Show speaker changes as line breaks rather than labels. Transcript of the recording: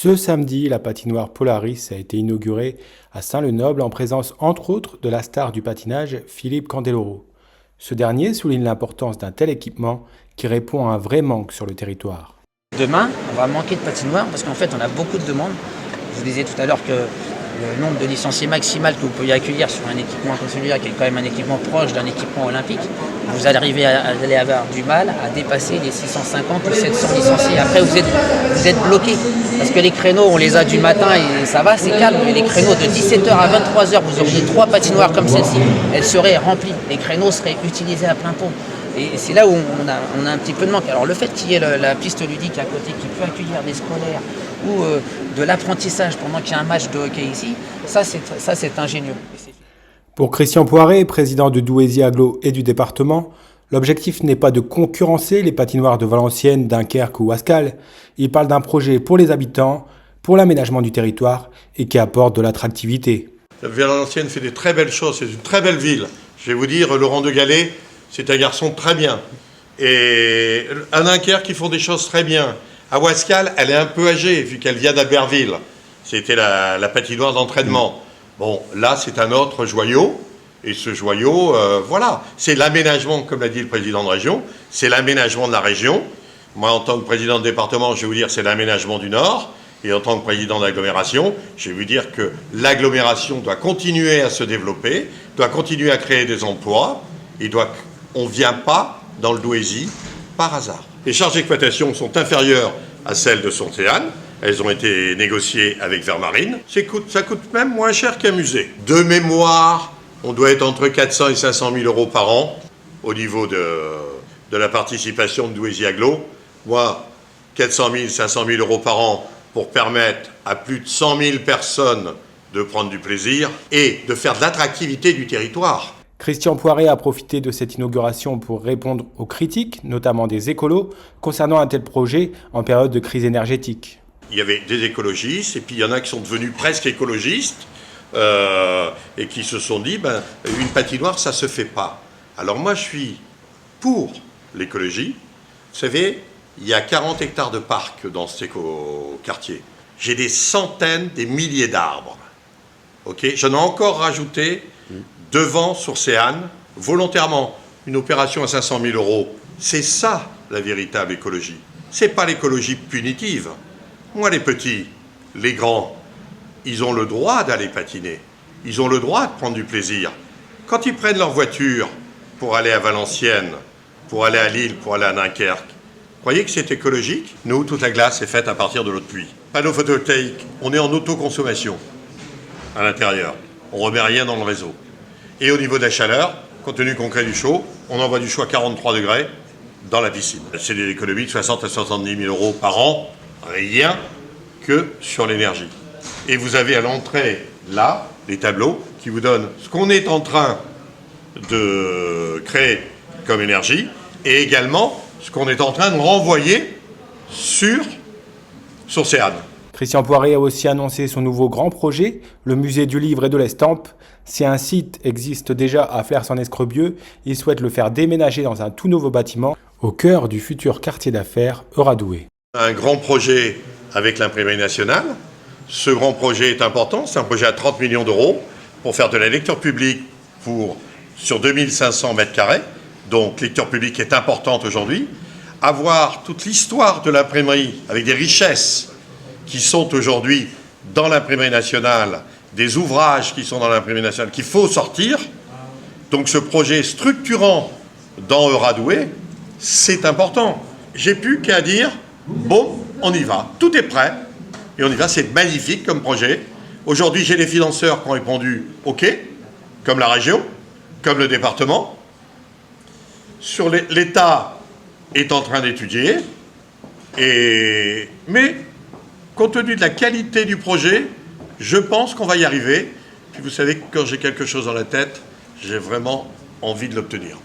Ce samedi, la patinoire Polaris a été inaugurée à Saint-le-Noble en présence entre autres de la star du patinage Philippe Candeloro. Ce dernier souligne l'importance d'un tel équipement qui répond à un vrai manque sur le territoire.
Demain, on va manquer de patinoires parce qu'en fait, on a beaucoup de demandes. Je vous disais tout à l'heure que le nombre de licenciés maximal que vous pouvez accueillir sur un équipement comme celui-là, qui est quand même un équipement proche d'un équipement olympique, vous allez avoir du mal à dépasser les 650 ou 700 licenciés. Après, vous êtes bloqué parce que les créneaux, on les a du matin et ça va, c'est calme. Mais les créneaux de 17h à 23h, vous auriez 3 patinoires comme celle-ci, elles seraient remplies. Les créneaux seraient utilisés à plein pot. Et c'est là où on a un petit peu de manque. Alors le fait qu'il y ait la piste ludique à côté qui peut accueillir des scolaires ou de l'apprentissage pendant qu'il y a un match de hockey ici, ça c'est ingénieux.
Pour Christian Poiret, président de Douaisis Agglo et du département, l'objectif n'est pas de concurrencer les patinoires de Valenciennes, Dunkerque ou Wascal. Il parle d'un projet pour les habitants, pour l'aménagement du territoire et qui apporte de l'attractivité.
Valenciennes fait des très belles choses, c'est une très belle ville. Je vais vous dire, Laurent de Gallet, c'est un garçon très bien. Et à Dunkerque, ils font des choses très bien. À Wascal, elle est un peu âgée, vu qu'elle vient d'Aberville. C'était la patinoire d'entraînement. Bon, là, c'est un autre joyau. Et ce joyau, voilà. C'est l'aménagement, comme l'a dit le président de région. C'est l'aménagement de la région. Moi, en tant que président de département, je vais vous dire, c'est l'aménagement du Nord. Et en tant que président d'agglomération, je vais vous dire que l'agglomération doit continuer à se développer, doit continuer à créer des emplois. On ne vient pas dans le Douaisis par hasard. Les charges d'exploitation sont inférieures à celles de Sourcéane. Elles ont été négociées avec Vermarine. Ça coûte même moins cher qu'un musée. De mémoire, on doit être entre 400 et 500 000 euros par an au niveau de la participation de Douaisis Agglo. Moi, 400 000, 500 000 euros par an pour permettre à plus de 100 000 personnes de prendre du plaisir et de faire de l'attractivité du territoire.
Christian Poiret a profité de cette inauguration pour répondre aux critiques, notamment des écolos, concernant un tel projet en période de crise énergétique.
Il y avait des écologistes, et puis il y en a qui sont devenus presque écologistes, et qui se sont dit, une patinoire, ça ne se fait pas. Alors moi, je suis pour l'écologie. Vous savez, il y a 40 hectares de parcs dans cet éco-quartier. J'ai des centaines, des milliers d'arbres. Okay, j'en ai encore rajouté devant Sourcéane, volontairement, une opération à 500 000 euros. C'est ça, la véritable écologie. C'est pas l'écologie punitive. Moi, les petits, les grands, ils ont le droit d'aller patiner. Ils ont le droit de prendre du plaisir. Quand ils prennent leur voiture pour aller à Valenciennes, pour aller à Lille, pour aller à Dunkerque, croyez que c'est écologique? Nous, toute la glace est faite à partir de l'eau de pluie. Panneaux photovoltaïques, on est en autoconsommation à l'intérieur. On ne remet rien dans le réseau. Et au niveau de la chaleur, compte tenu qu'on crée du chaud, on envoie du chaud à 43 degrés dans la piscine. C'est des économies de 60 à 70 000 euros par an, rien que sur l'énergie. Et vous avez à l'entrée, là, les tableaux qui vous donnent ce qu'on est en train de créer comme énergie et également ce qu'on est en train de renvoyer sur Sourcéane.
Christian Poiret a aussi annoncé son nouveau grand projet, le musée du livre et de l'estampe. Si un site existe déjà à Flers-en-Escrebieux, il souhaite le faire déménager dans un tout nouveau bâtiment au cœur du futur quartier d'affaires Euradoué.
Un grand projet avec l'imprimerie nationale. Ce grand projet est important, c'est un projet à 30 millions d'euros pour faire de la lecture publique sur 2500 mètres carrés. Donc lecture publique est importante aujourd'hui. Avoir toute l'histoire de l'imprimerie avec des richesses qui sont aujourd'hui dans l'imprimerie nationale, des ouvrages qui sont dans l'imprimerie nationale qu'il faut sortir. Donc ce projet structurant dans Euradoué, c'est important. J'ai plus qu'à dire, bon, on y va, tout est prêt, et on y va, c'est magnifique comme projet. Aujourd'hui, j'ai des financeurs qui ont répondu OK, comme la région, comme le département. Sur l'État est en train d'étudier, mais compte tenu de la qualité du projet, je pense qu'on va y arriver. Puis vous savez que quand j'ai quelque chose dans la tête, j'ai vraiment envie de l'obtenir.